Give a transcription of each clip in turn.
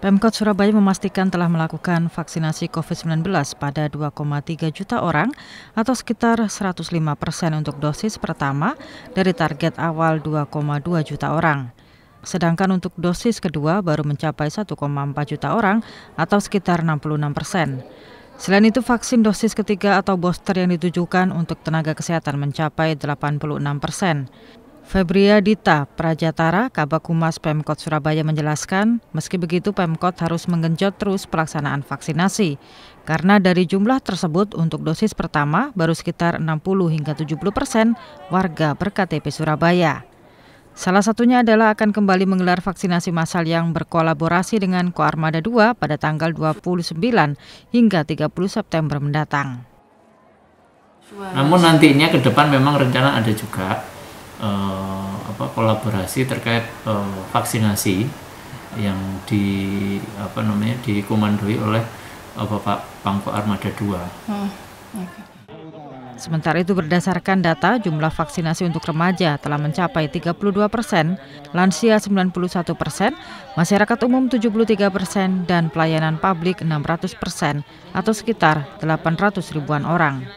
Pemkot Surabaya memastikan telah melakukan vaksinasi COVID-19 pada 2,3 juta orang atau sekitar 105% untuk dosis pertama dari target awal 2,2 juta orang. Sedangkan untuk dosis kedua baru mencapai 1,4 juta orang atau sekitar 66%. Selain itu, vaksin dosis ketiga atau booster yang ditujukan untuk tenaga kesehatan mencapai 86%. Febria Dita Prajatara, Kabag Humas Pemkot Surabaya menjelaskan, meski begitu Pemkot harus menggenjot terus pelaksanaan vaksinasi. Karena dari jumlah tersebut untuk dosis pertama baru sekitar 60 hingga 70% warga ber-KTP Surabaya. Salah satunya adalah akan kembali menggelar vaksinasi massal yang berkolaborasi dengan Koarmada 2 pada tanggal 29 hingga 30 September mendatang. Namun nantinya ke depan memang rencana ada juga kolaborasi terkait vaksinasi yang dikomandoi oleh Bapak Pangko Armada 2. Sementara itu berdasarkan data jumlah vaksinasi untuk remaja telah mencapai 32%, lansia 91%, masyarakat umum 73% dan pelayanan publik 600% atau sekitar 800 ribuan orang.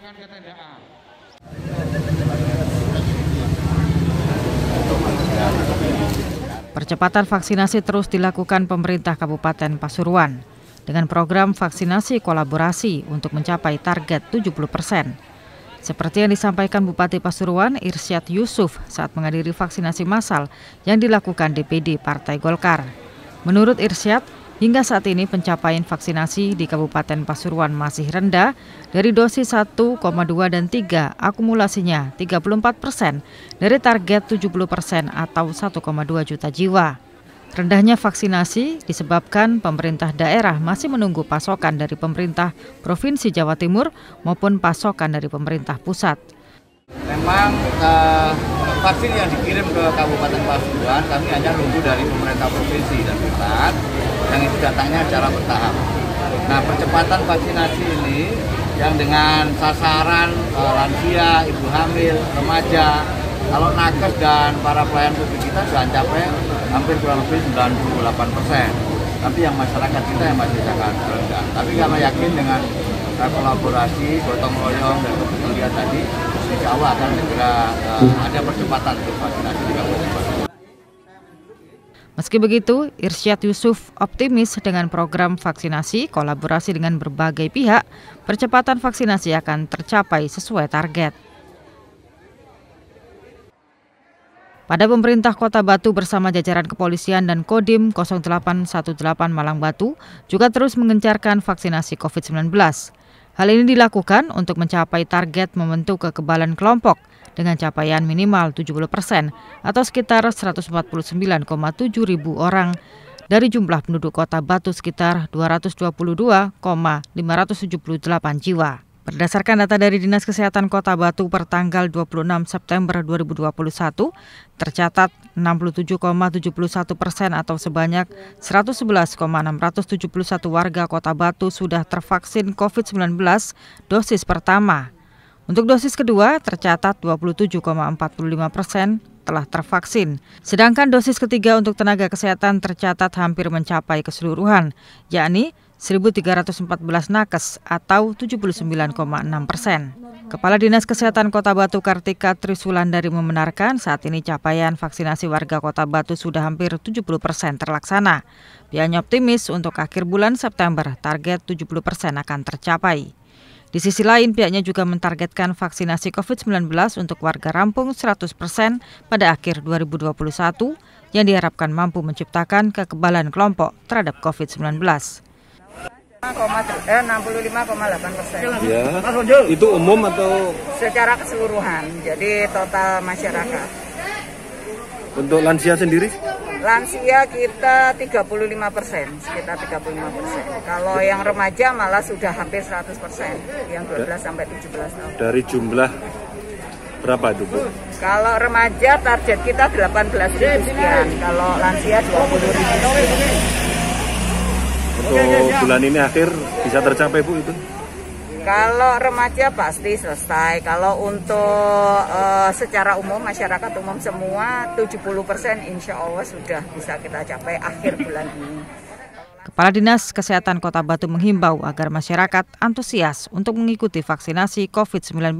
Percepatan vaksinasi terus dilakukan pemerintah Kabupaten Pasuruan dengan program vaksinasi kolaborasi untuk mencapai target 70%. Seperti yang disampaikan Bupati Pasuruan Irsyad Yusuf saat menghadiri vaksinasi massal yang dilakukan DPD Partai Golkar. Menurut Irsyad, hingga saat ini pencapaian vaksinasi di Kabupaten Pasuruan masih rendah, dari dosis 1,2 dan 3 akumulasinya 34% dari target 70% atau 1,2 juta jiwa. Rendahnya vaksinasi disebabkan pemerintah daerah masih menunggu pasokan dari pemerintah Provinsi Jawa Timur maupun pasokan dari pemerintah pusat. Memang vaksin yang dikirim ke Kabupaten Pasuruan kami hanya nunggu dari pemerintah provinsi dan pusat, yang itu datangnya secara bertahap. Nah, percepatan vaksinasi ini yang dengan sasaran lansia, ibu hamil, remaja, kalau nakes dan para pelayan publik kita sudah mencapai hampir kurang lebih 98%. Tapi yang masyarakat kita yang masih sangat rendah. Tapi kami yakin dengan kolaborasi, gotong royong dan kepedulian tadi, insya Allah akan segera ada percepatan untuk vaksinasi di Kabupaten Pasuruan. Meski begitu, Irsyad Yusuf optimis dengan program vaksinasi kolaborasi dengan berbagai pihak, percepatan vaksinasi akan tercapai sesuai target. Pada pemerintah Kota Batu bersama jajaran kepolisian dan Kodim 0818 Malang Batu juga terus mengencarkan vaksinasi COVID-19. Hal ini dilakukan untuk mencapai target membentuk kekebalan kelompok dengan capaian minimal 70% atau sekitar 149,7 ribu orang dari jumlah penduduk Kota Batu sekitar 222,578 jiwa. Berdasarkan data dari Dinas Kesehatan Kota Batu per tanggal 26 September 2021, tercatat 67,71% atau sebanyak 111,671 warga Kota Batu sudah tervaksin COVID-19 dosis pertama. Untuk dosis kedua, tercatat 27,45% telah tervaksin. Sedangkan dosis ketiga untuk tenaga kesehatan tercatat hampir mencapai keseluruhan, yakni 1.314 nakes atau 79,6%. Kepala Dinas Kesehatan Kota Batu Kartika Trisulandari membenarkan saat ini capaian vaksinasi warga Kota Batu sudah hampir 70% terlaksana. Pihaknya optimis untuk akhir bulan September target 70% akan tercapai. Di sisi lain, pihaknya juga mentargetkan vaksinasi COVID-19 untuk warga rampung 100% pada akhir 2021 yang diharapkan mampu menciptakan kekebalan kelompok terhadap COVID-19. 65,8%. Ya, itu umum atau secara keseluruhan, jadi total masyarakat. Untuk lansia sendiri? Lansia kita 35%, sekitar 35%. Kalau yang remaja malah sudah hampir 100%, yang 12 sampai 17 tahun. Dari jumlah berapa itu, Bu? Kalau remaja target kita 18.000 sekian, kalau lansia 20.000. Untuk bulan ini akhir bisa tercapai, Bu, itu? Kalau remaja pasti selesai. Kalau untuk secara umum, masyarakat umum semua 70% insya Allah sudah bisa kita capai akhir bulan ini. Kepala Dinas Kesehatan Kota Batu menghimbau agar masyarakat antusias untuk mengikuti vaksinasi COVID-19.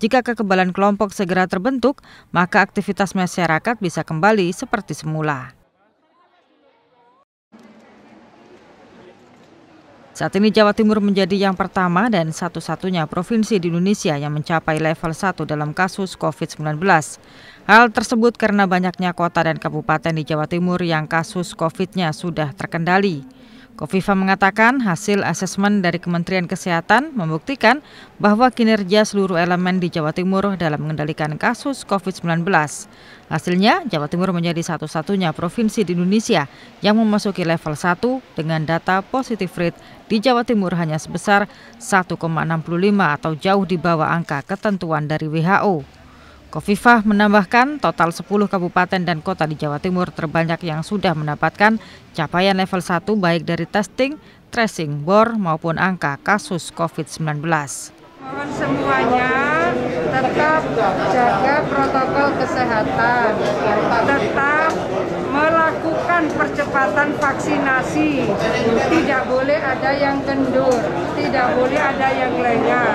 Jika kekebalan kelompok segera terbentuk, maka aktivitas masyarakat bisa kembali seperti semula. Saat ini Jawa Timur menjadi yang pertama dan satu-satunya provinsi di Indonesia yang mencapai level 1 dalam kasus COVID-19. Hal tersebut karena banyaknya kota dan kabupaten di Jawa Timur yang kasus COVID-nya sudah terkendali. Kofifa mengatakan hasil asesmen dari Kementerian Kesehatan membuktikan bahwa kinerja seluruh elemen di Jawa Timur dalam mengendalikan kasus COVID-19. Hasilnya, Jawa Timur menjadi satu-satunya provinsi di Indonesia yang memasuki level 1 dengan data positive rate di Jawa Timur hanya sebesar 1,65 atau jauh di bawah angka ketentuan dari WHO. Kofifa menambahkan total 10 kabupaten dan kota di Jawa Timur terbanyak yang sudah mendapatkan capaian level 1 baik dari testing, tracing, bor maupun angka kasus COVID-19. Mohon semuanya tetap jaga protokol kesehatan, tetap melakukan percepatan vaksinasi, tidak boleh ada yang kendur, tidak boleh ada yang lengah,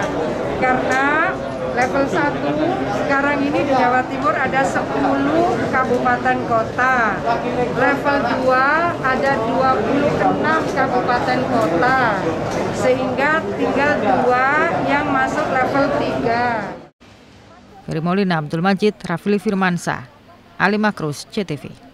karena level 1 sekarang ini di Jawa Timur ada 10 kabupaten kota. Level 2 ada 26 kabupaten kota. Sehingga tinggal 2 yang masuk level 3. Ferry Maulina, Abdul Majid, Rafli Firmansyah, Ali Makrus, CTV.